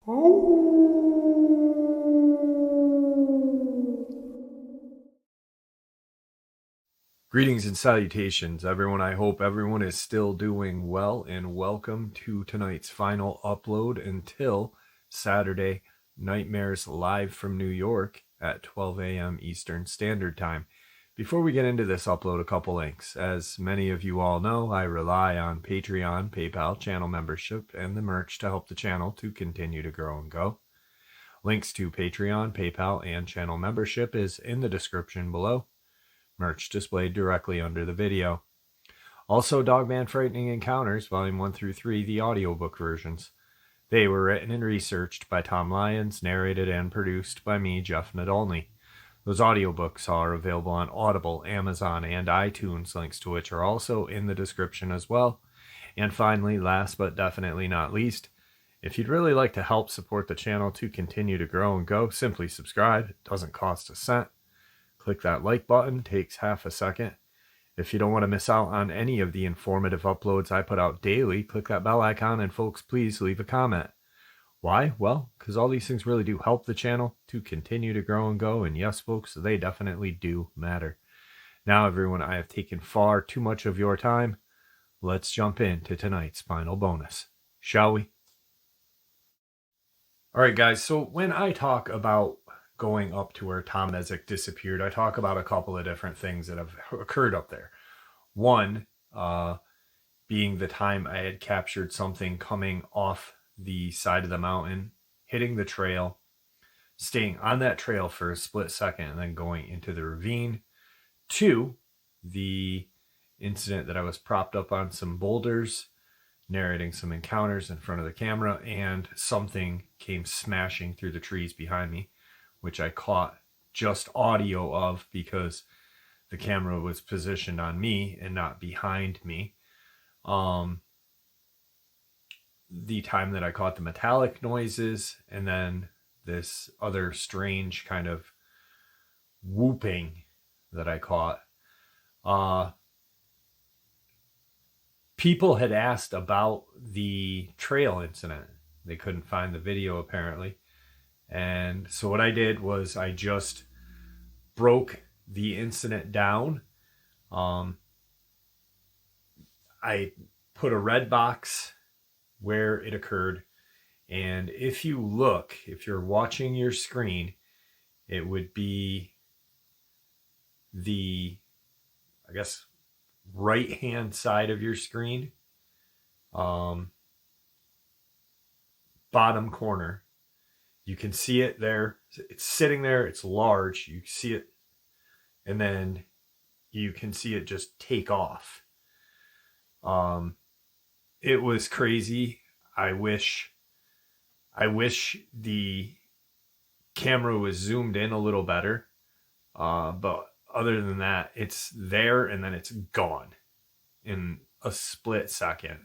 Greetings and salutations, everyone. I hope everyone is still doing well, and welcome to tonight's final upload until Saturday, Nightmares live from New York at 12 a.m. Eastern Standard Time. Before we get into this upload, a couple links. As many of you all know, I rely on Patreon, PayPal, channel membership, and the merch to help the channel to continue to grow and go. Links to Patreon, PayPal, and channel membership is in the description below. Merch displayed directly under the video. Also, Dogman Frightening Encounters, Volume 1 through 3, the audiobook versions. They were written and researched by Tom Lyons, narrated and produced by me, Jeff Nadolny. Those audiobooks are available on Audible, Amazon, and iTunes, links to which are also in the description as well. And finally, last but definitely not least, if you'd really like to help support the channel to continue to grow and go, simply subscribe. It doesn't cost a cent. Click that like button, takes half a second. If you don't want to miss out on any of the informative uploads I put out daily, click that bell icon, and folks, please leave a comment. Why? Well, because all these things really do help the channel to continue to grow and go, and yes, folks, they definitely do matter. Now, everyone, I have taken far too much of your time. Let's jump into tonight's final bonus, shall we? Alright, guys, so when I talk about going up to where Tom Mezek disappeared, I talk about a couple of different things that have occurred up there. One being the time I had captured something coming off the side of the mountain, hitting the trail, staying on that trail for a split second, and then going into the ravine. Two, the incident that I was propped up on some boulders, narrating some encounters in front of the camera, and something came smashing through the trees behind me, which I caught just audio of because the camera was positioned on me and not behind me. The time that I caught the metallic noises, and then this other strange kind of whooping that I caught. People had asked about the trail incident. They couldn't find the video apparently. And so what I did was I just broke the incident down. I put a red box where it occurred. And if you look, if you're watching your screen, it would be the, I guess, right-hand side of your screen. Bottom corner. You can see it there. It's sitting there. It's large. You see it. And then you can see it just take off. It was crazy. I wish the camera was zoomed in a little better. But other than that, it's there and then it's gone in a split second.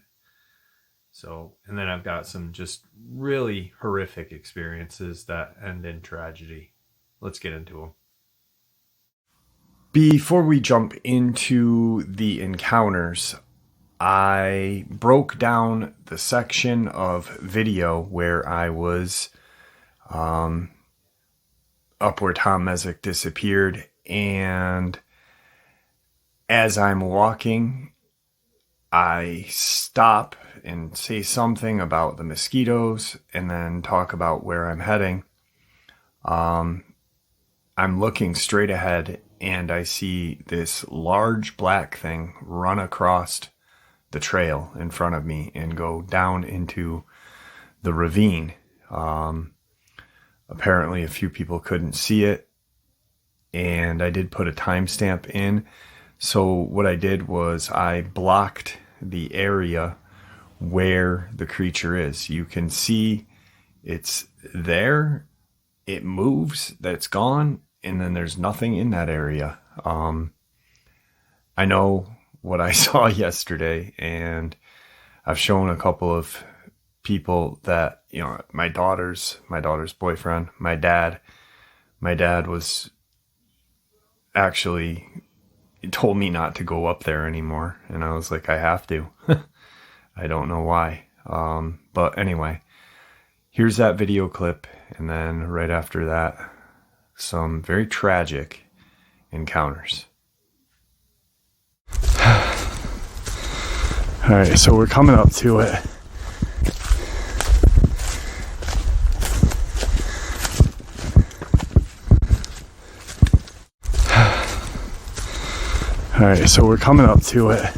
So, and then I've got some just really horrific experiences that end in tragedy. Let's get into them. Before we jump into the encounters, I broke down the section of video where I was up where Tom Mezek disappeared, and as I'm walking, I stop and say something about the mosquitoes and then talk about where I'm heading. I'm looking straight ahead and I see this large black thing run across the trail in front of me and go down into the ravine. Apparently a few people couldn't see it, and I did put a timestamp in. So what I did was I blocked the area where the creature is. You can see it's there, it moves, that's gone, and then there's nothing in that area. I know what I saw yesterday, and I've shown a couple of people that, you know, my daughter's boyfriend, my dad was actually told me not to go up there anymore, and I was like, I have to. I don't know why. But anyway, here's that video clip, and then right after that, some very tragic encounters. All right, so we're coming up to it. All right, so we're coming up to it.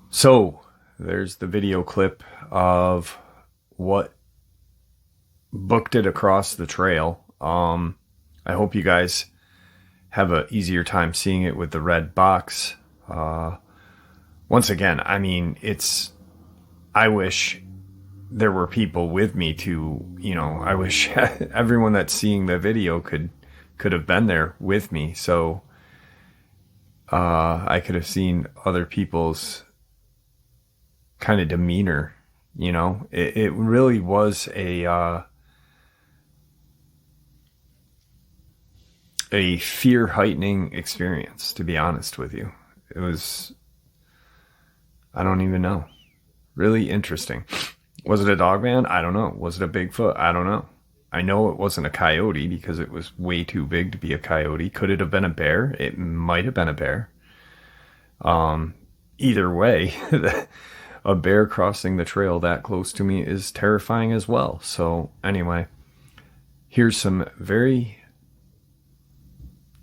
So there's the video clip of what booked it across the trail. I hope you guys have an easier time seeing it with the red box. Once again, I mean, I wish there were people with me to, I wish everyone that's seeing the video could have been there with me. So, I could have seen other people's kind of demeanor, it really was a fear heightening experience, to be honest with you. It was, I don't even know, really interesting. Was it a Dogman? I don't know. Was it a Bigfoot? I don't know. I know it wasn't a coyote because it was way too big to be a coyote. Could it have been a bear? It might have been a bear. Either way, a bear crossing the trail that close to me is terrifying as well. So anyway, here's some very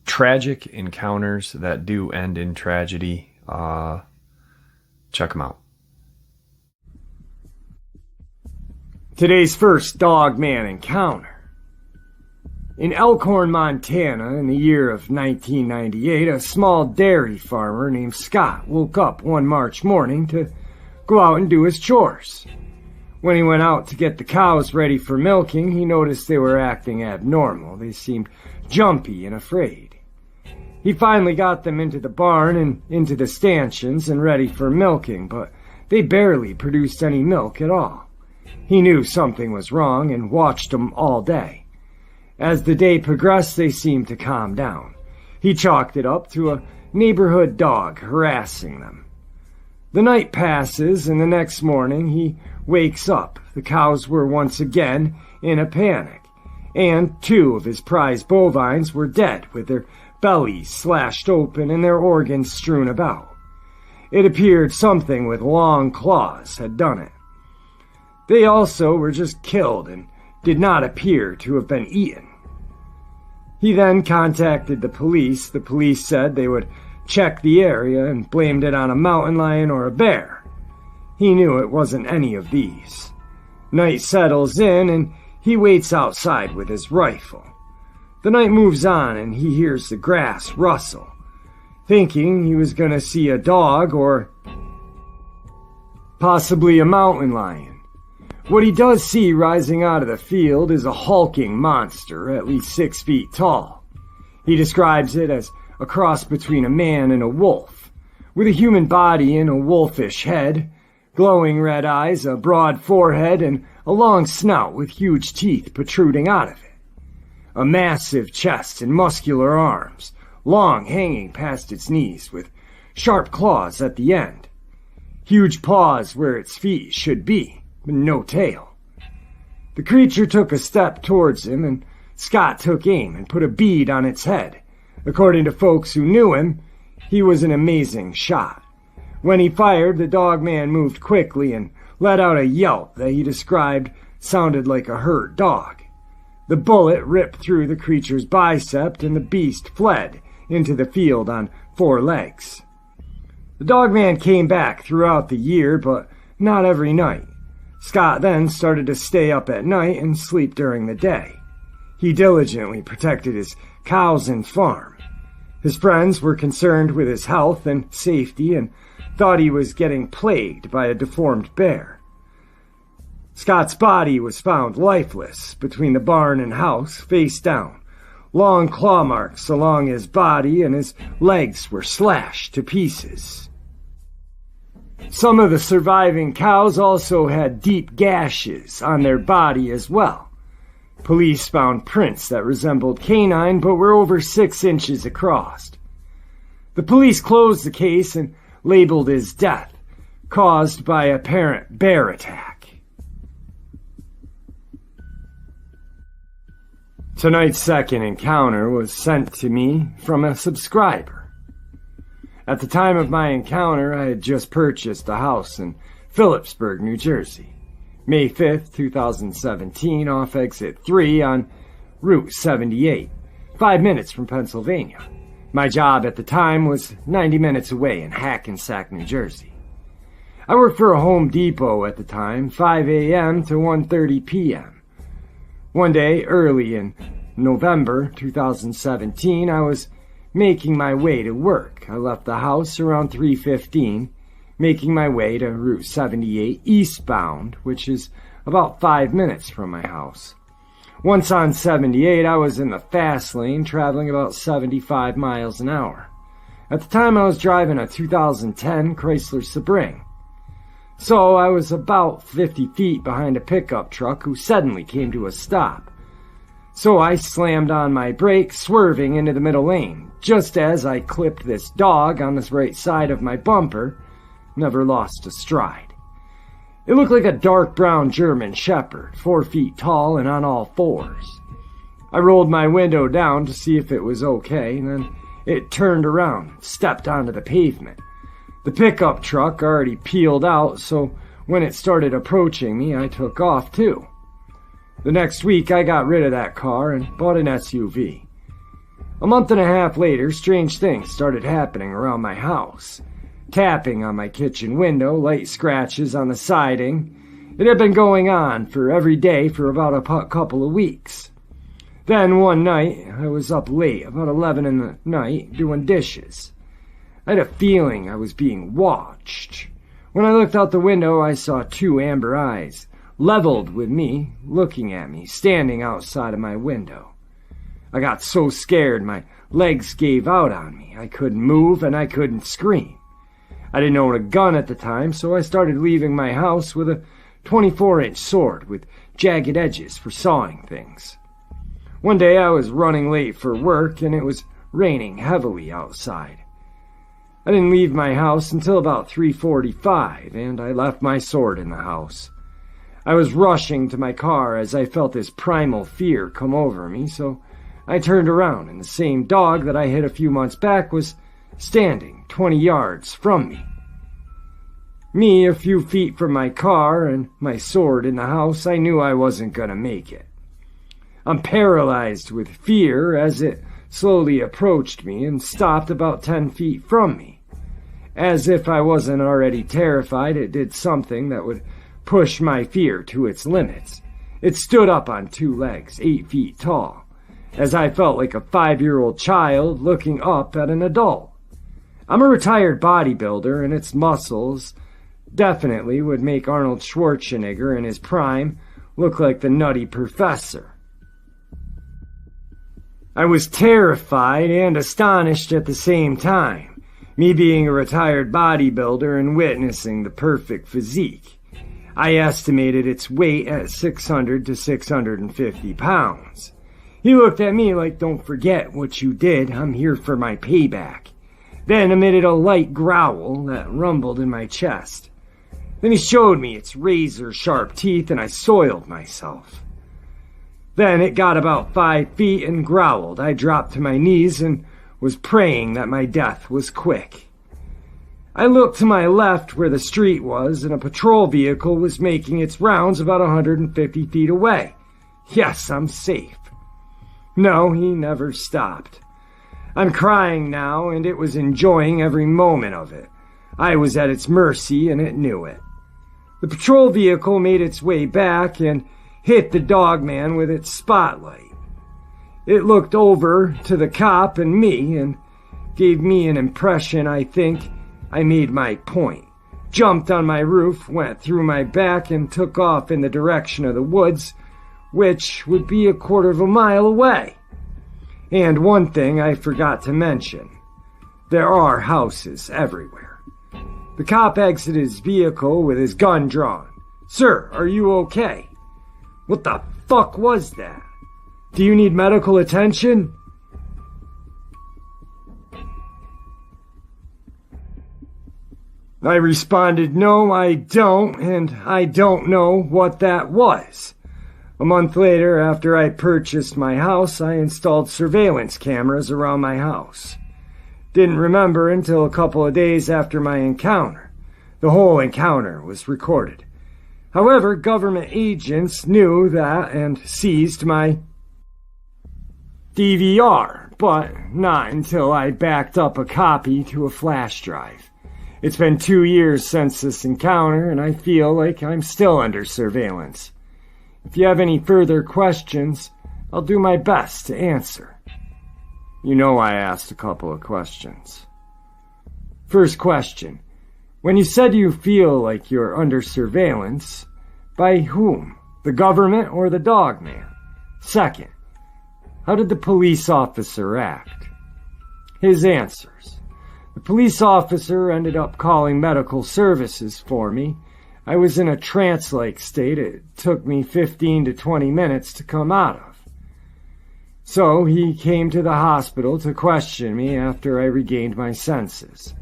tragic encounters that do end in tragedy. Check them out. Today's first Dogman encounter. In Elkhorn, Montana, in the year of 1998, a small dairy farmer named Scott woke up one March morning to go out and do his chores. When he went out to get the cows ready for milking, he noticed they were acting abnormal. They seemed jumpy and afraid. He finally got them into the barn and into the stanchions and ready for milking, but they barely produced any milk at all. He knew something was wrong and watched them all day. As the day progressed, they seemed to calm down. He chalked it up to a neighborhood dog harassing them. The night passes, and the next morning he wakes up. The cows were once again in a panic, and 2 of his prize bovines were dead with their bellies slashed open and their organs strewn about. It appeared something with long claws had done it. They also were just killed and did not appear to have been eaten. He then contacted the police. The police said they would check the area and blamed it on a mountain lion or a bear. He knew it wasn't any of these. Night settles in and he waits outside with his rifle. The night moves on and he hears the grass rustle, thinking he was going to see a dog or possibly a mountain lion. What he does see rising out of the field is a hulking monster, at least 6 feet tall. He describes it as a cross between a man and a wolf, with a human body and a wolfish head, glowing red eyes, a broad forehead, and a long snout with huge teeth protruding out of it. A massive chest and muscular arms, long hanging past its knees, with sharp claws at the end. Huge paws where its feet should be, but no tail. The creature took a step towards him, and Scott took aim and put a bead on its head. According to folks who knew him, he was an amazing shot. When he fired, the Dogman moved quickly and let out a yelp that he described sounded like a hurt dog. The bullet ripped through the creature's bicep, and the beast fled into the field on 4 legs. The Dogman came back throughout the year, but not every night. Scott then started to stay up at night and sleep during the day. He diligently protected his cows and farm. His friends were concerned with his health and safety and thought he was getting plagued by a deformed bear. Scott's body was found lifeless between the barn and house, face down. Long claw marks along his body and his legs were slashed to pieces. Some of the surviving cows also had deep gashes on their body as well. Police found prints that resembled canine but were over 6 inches across. The police closed the case and labeled his death, caused by apparent bear attack. Tonight's second encounter was sent to me from a subscriber. At the time of my encounter, I had just purchased a house in Phillipsburg, New Jersey, May 5th, 2017, off exit 3 on Route 78, 5 minutes from Pennsylvania. My job at the time was 90 minutes away in Hackensack, New Jersey. I worked for a Home Depot at the time, 5 a.m. to 1:30 p.m. One day, early in November 2017, I was making my way to work. I left the house around 3:15, making my way to Route 78 eastbound, which is about 5 minutes from my house. Once on 78, I was in the fast lane, traveling about 75 miles an hour. At the time, I was driving a 2010 Chrysler Sebring. So I was about 50 feet behind a pickup truck who suddenly came to a stop. So I slammed on my brakes, swerving into the middle lane. Just as I clipped this dog on the right side of my bumper, never lost a stride. It looked like a dark brown German shepherd, 4 feet tall and on all fours. I rolled my window down to see if it was okay, and then it turned around and stepped onto the pavement. The pickup truck already peeled out, so when it started approaching me, I took off too. The next week, I got rid of that car and bought an SUV. A month and a half later, strange things started happening around my house. Tapping on my kitchen window, light scratches on the siding. It had been going on for every day for about a couple of weeks. Then one night, I was up late, about 11 in the night, doing dishes. I had a feeling I was being watched. When I looked out the window, I saw 2 amber eyes, leveled with me, looking at me, standing outside of my window. I got so scared my legs gave out on me. I couldn't move and I couldn't scream. I didn't own a gun at the time, so I started leaving my house with a 24-inch sword with jagged edges for sawing things. One day I was running late for work and it was raining heavily outside. I didn't leave my house until about 3:45, and I left my sword in the house. I was rushing to my car as I felt this primal fear come over me, so I turned around and the same dog that I hit a few months back was standing 20 yards from me. Me a few feet from my car and my sword in the house, I knew I wasn't gonna make it. I'm paralyzed with fear as it slowly approached me and stopped about 10 feet from me. As if I wasn't already terrified, it did something that would push my fear to its limits. It stood up on 2 legs, 8 feet tall, as I felt like a 5-year-old child looking up at an adult. I'm a retired bodybuilder, and its muscles definitely would make Arnold Schwarzenegger in his prime look like the Nutty Professor. I was terrified and astonished at the same time, me being a retired bodybuilder and witnessing the perfect physique. I estimated its weight at 600 to 650 pounds. He looked at me like, "Don't forget what you did, I'm here for my payback." Then emitted a light growl that rumbled in my chest. Then he showed me its razor-sharp teeth and I soiled myself. Then it got about 5 feet and growled. I dropped to my knees and was praying that my death was quick. I looked to my left where the street was, and a patrol vehicle was making its rounds about 150 feet away. Yes, I'm safe. No, he never stopped. I'm crying now, and it was enjoying every moment of it. I was at its mercy, and it knew it. The patrol vehicle made its way back and hit the Dogman with its spotlight. It looked over to the cop and me and gave me an impression. I think I made my point. Jumped on my roof, went through my back, and took off in the direction of the woods, which would be a quarter of a mile away. And one thing I forgot to mention. There are houses everywhere. The cop exited his vehicle with his gun drawn. "Sir, are you okay?" "What the fuck was that?" Do you need medical attention? I responded, no, I don't, and I don't know what that was. A month later, after I purchased my house, I installed surveillance cameras around my house. Didn't remember until a couple of days after my encounter. The whole encounter was recorded. However, government agents knew that and seized my DVR, but not until I backed up a copy to a flash drive. It's been 2 years since this encounter, and I feel like I'm still under surveillance. If you have any further questions, I'll do my best to answer. You know I asked a couple of questions. First question. When you said you feel like you're under surveillance, by whom? The government or the Dogman? Second, how did the police officer act? His answers. The police officer ended up calling medical services for me. I was in a trance-like state it took me 15 to 20 minutes to come out of. So he came to the hospital to question me after I regained my senses.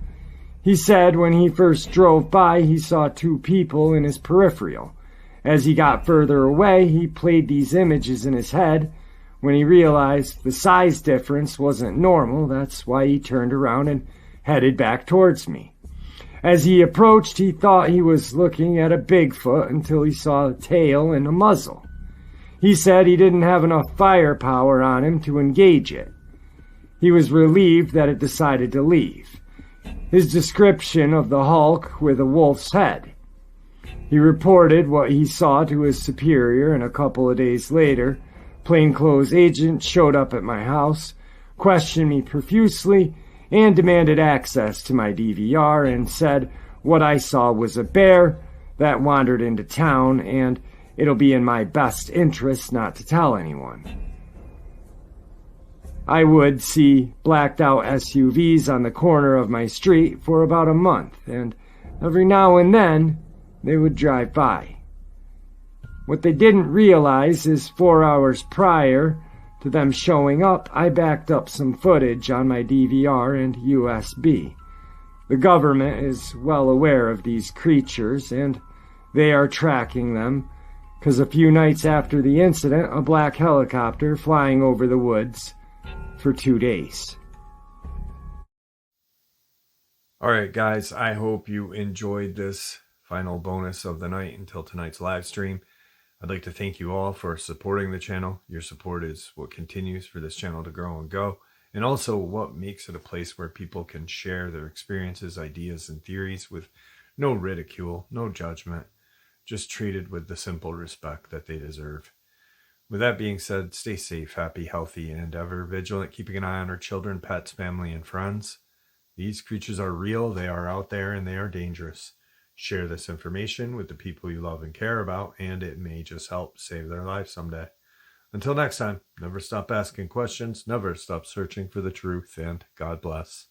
He said when he first drove by he saw 2 people in his peripheral. As he got further away, he played these images in his head. When he realized the size difference wasn't normal, that's why he turned around and headed back towards me. As he approached, he thought he was looking at a Bigfoot until he saw a tail and a muzzle. He said he didn't have enough firepower on him to engage it. He was relieved that it decided to leave. His description of the Hulk with a wolf's head. He reported what he saw to his superior, and a couple of days later, plainclothes agents showed up at my house, questioned me profusely, and demanded access to my DVR and said what I saw was a bear that wandered into town and it'll be in my best interest not to tell anyone. I would see blacked out SUVs on the corner of my street for about a month, and every now and then they would drive by. What they didn't realize is 4 hours prior to them showing up, I backed up some footage on my DVR and USB. The government is well aware of these creatures, and they are tracking them, because a few nights after the incident, a black helicopter flying over the woods for 2 days. Alright guys, I hope you enjoyed this final bonus of the night until tonight's live stream. I'd like to thank you all for supporting the channel. Your support is what continues for this channel to grow and go, and also what makes it a place where people can share their experiences, ideas, and theories with no ridicule, no judgment, just treated with the simple respect that they deserve. With that being said, stay safe, happy, healthy, and ever vigilant, keeping an eye on our children, pets, family, and friends. These creatures are real, they are out there, and they are dangerous. Share this information with the people you love and care about, and it may just help save their life someday. Until next time, never stop asking questions, never stop searching for the truth, and God bless.